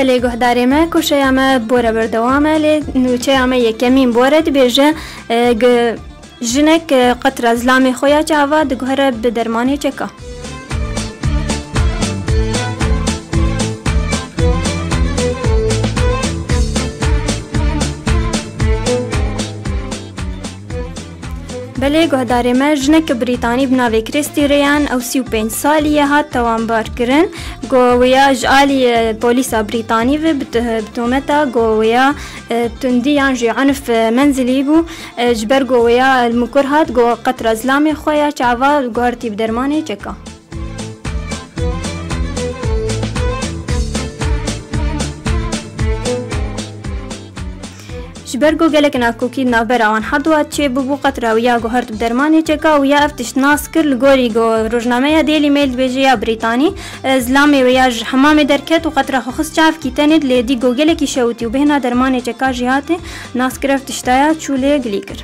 بله گهداری ما کشه ما بوره بردوامه لی نوچه ما یکمین بوره بیجه جنک قطر ازلامی خویا چاوا دگهره به درمانی چکا بله گهداری ما جنک بریتانی بناوی کریستی ریان او 35 سالیه هات توانبار کرن گویا جالی پولیسا بریتانی و بتومتا گویا تندیان جی عنف منزلی بو جبر گویا المکر هات گو قطر ازلامی خویا چاوا گوارتی بدرمانی چکا جبرگو گلک ناکوکی نابر آن حردوات چه ببو قطره و یا گوهرت بدرمانی چکا و یا افتش ناس کر لگوری گو روزنامه دیلی میل بیجی یا بریتانی زلامی و یا حمام درکت و قطره خص چاف کی تند لیدی گو گلکی شوتی و بهنا درمانی چکا جهات ناس کر افتش تایا چوله گلی کر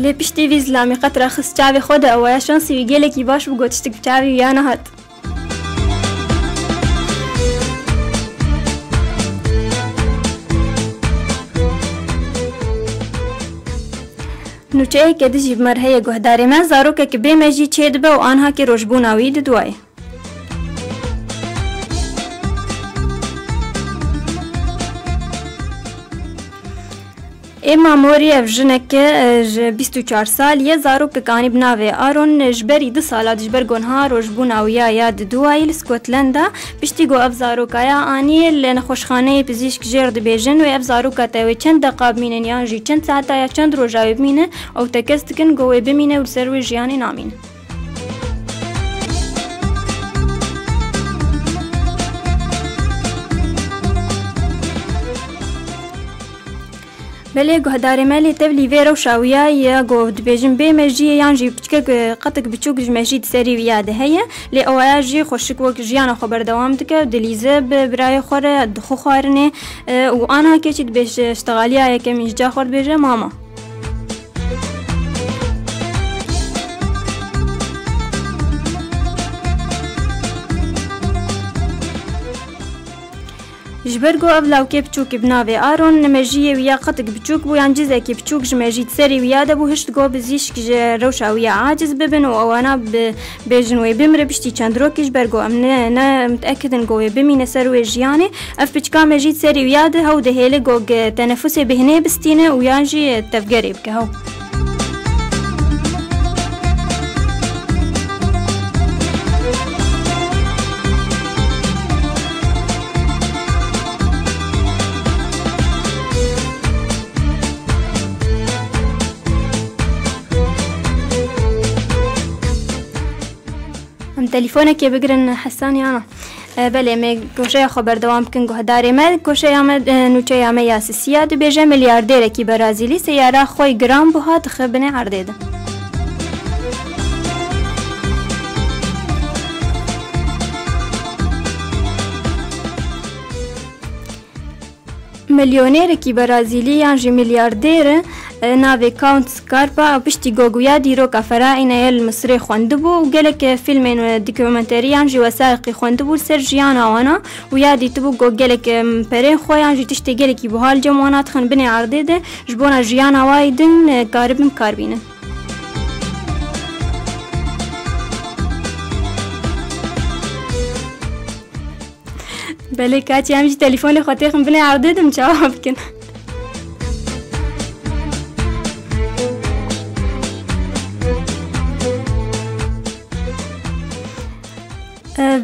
لی پشتی وی زلامی قطره خس چاوی خود اویا شانسی وی گله کی باش بگو تشتک چاوی یا نهات نوچه که دجی بمرهی گهداری ما زارو که بیمجی چید به و آنها که روشبوناوی ددوای اما موری افجنک 24 سال یه زارو که کانی بناوی آرون جبری 2 سالات جبر گونها روشبوناویا یاد دوایی لسکوتلندا پشتی گو اف زارو کایا آنی لنخوشخانه پزیشک جرد بیجن و اف زارو کتاوی چند دقاب مینن یا جی چند ساعتا یا چند روژاوی بمینه او تکستکن گوی بمینه و سروی جیانی نامینه بله گهداری مالی تبلی ویرو شاویا یا گود بیجن به مجی یانجی بچک قطک بچوک جمشید سری ویاده هیا لی اوایجی خوشک وک جیان خبر دوام دکه دلیزه برای خوره دخو خارنه و آنها که چید بهش اشتغالیه که میجا خورد بیجه ماما جبرگو اولاو که بچوک بناوی آرون نمجیه ویا قطک بچوک بو یان جزه که بچوک جمجید سری ویاده بو هشت گو بزیش که روشا ویا عاجز ببن و اوانا بجنوی بمره بشتی چند رو که جبرگو امنه متأکدن گوی بمینه سروی جیانه اف بچکا مجید سری ویاده هاو دهیله گو تنفس بهنه بستینه و یانجی تفگری بکه هاو تليفونك بقرن حساني أنا بله می کوشه خبر دوام کن گهداری مد کوشه آمد نوچه آمد یاسیات بیجه میلیاردر کی برازیلی سیاره خوی گرام بهات خبنه عرضه ملیونر کی برازیلی یانجی میلیاردر ناوی کاونت سکارپا پشتی گوگویا دیرو کافرا اینایل مصری خوندبو و گلک فیلم دوکیومنتری جی وثائقی خوندبو سر جیان آوانا و یادی تبو گو گلک پرین خوی جی تشتی گلکی بحال جمعانات خن بنی عرضه ده جبونا جیان آوای دن کاربم کاربینن بله کاچی همیشه تلفن خاطر خن بنی عرضه دم جواب کن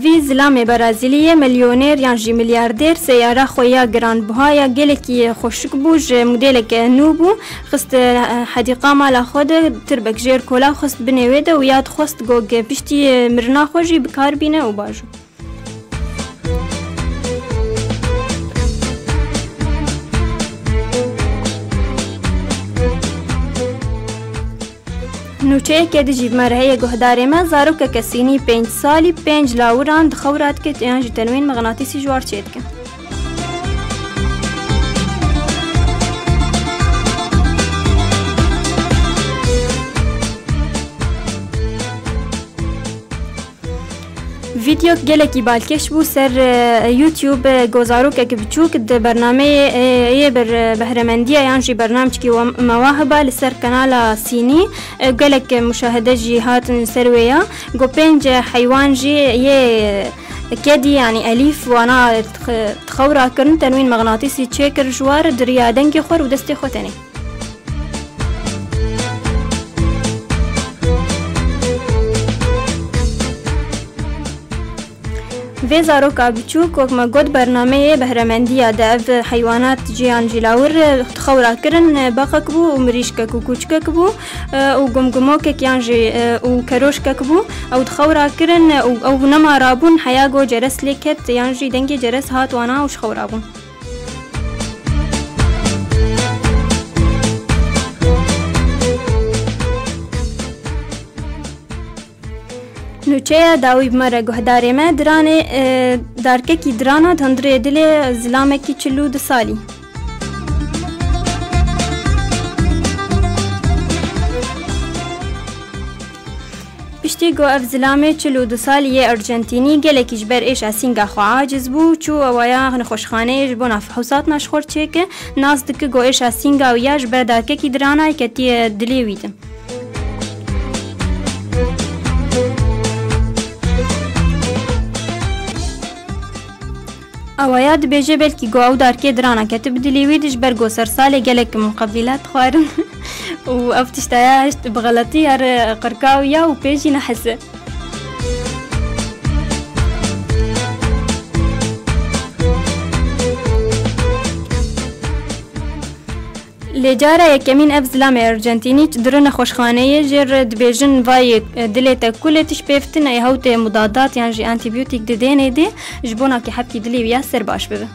وی زلام برازیلی میلیونر یانجی میلیاردر سیاره خویا گران بهای گلکی خوشک بوج مدل که نو بو خست حدیقه مال خود تربک جیر کولا خست بنویده و یاد خست گوگ پشتی مرنا خوشی بکار بینه و باجو نوچه که دی جیب مرهی گهداری ما زاروکه کسینی 5 سالی 5 لاوران دخورات که یعنی تنوین مغناطیسی جوار چید که فيديو جلكي بالكش بو سر يوتيوب جوزاروك بتشوك برنامج بهرمندية يعني برنامج كي مواهبة لسر قناة صيني جلك مشاهدة جهات سروية جو بينج حيوان جي يه كدي يعني أليف وانا تخورا كرن تنوين مغناطيسي تشيكر جوار دريا دنجي خور ودستي خوتني في زاروكا بتشوك وكما قد برنامج بهرمندية داف حيوانات جيان جلاور تخورا كرن باقكبو ومريشكك وكوشككبو وقمقموكك يانجي وكروشككبو او تخورا كرن او نما رابون حياغو جرس لكت يانجي دنجي جرس هات وانا وش خورابون نوچه داوی بمره گهداری ما درانه دارکه کی درانا تندره دل زلامه کی 42 سالی پشتی گو اف زلامه 42 سالی ارجنتینی گله کی جبر ایش اسینگا خو عاجز بو چو اوایا نخوشخانه جبون فحوصات نشخور چیک ناز دک گو ایش اسینگا و یا جبر دارکه کی درانا کتی دلی ویدم اوایاد بیجه بلکی گو او دارکه درانا کتب دلیوی دش برگو سرسالی گلک مقابلات خوارن و افتشتایا هشت بغلطی هر قرکاویا و پیجی نحسه لجارة يكمين أف زلام أرجنتيني درنا خوشخانية جر دبيجن واي دلتا كلتش بيفتن أي هوت مضادات يعني جي أنتيبيوتيك ديني دي جبونا كي حبكي دلي وياسر باش ببه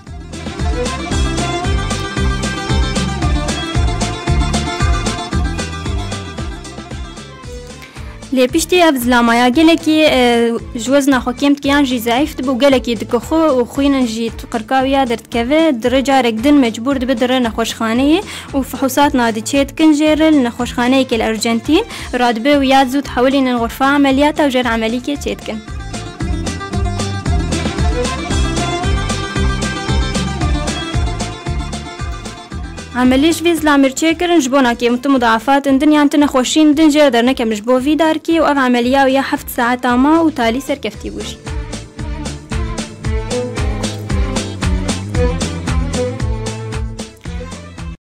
لي بيشتي أف زلامايا جلكي جوزنا خوكيمت كيان جي ضعيف تبو جلكي دكخو وخوينا جي تقركاويا درت كذا درجة ركدن مجبور دبدر نخوشخانية وفحوصات نادي تشيت كنجيرل نخوشخانية كالأرجنتين رادبه ويازو تحولين الغرفة عملياتها وجر عملية تشيتكن عمليش في زلامر تشيكرن جبونا كي مضاعفات الدنيا انتنا خوشين دنجر درنا كمجبو في داركي وأف عملية ويا 7 ساعات ما وتالي سركفتي بوشي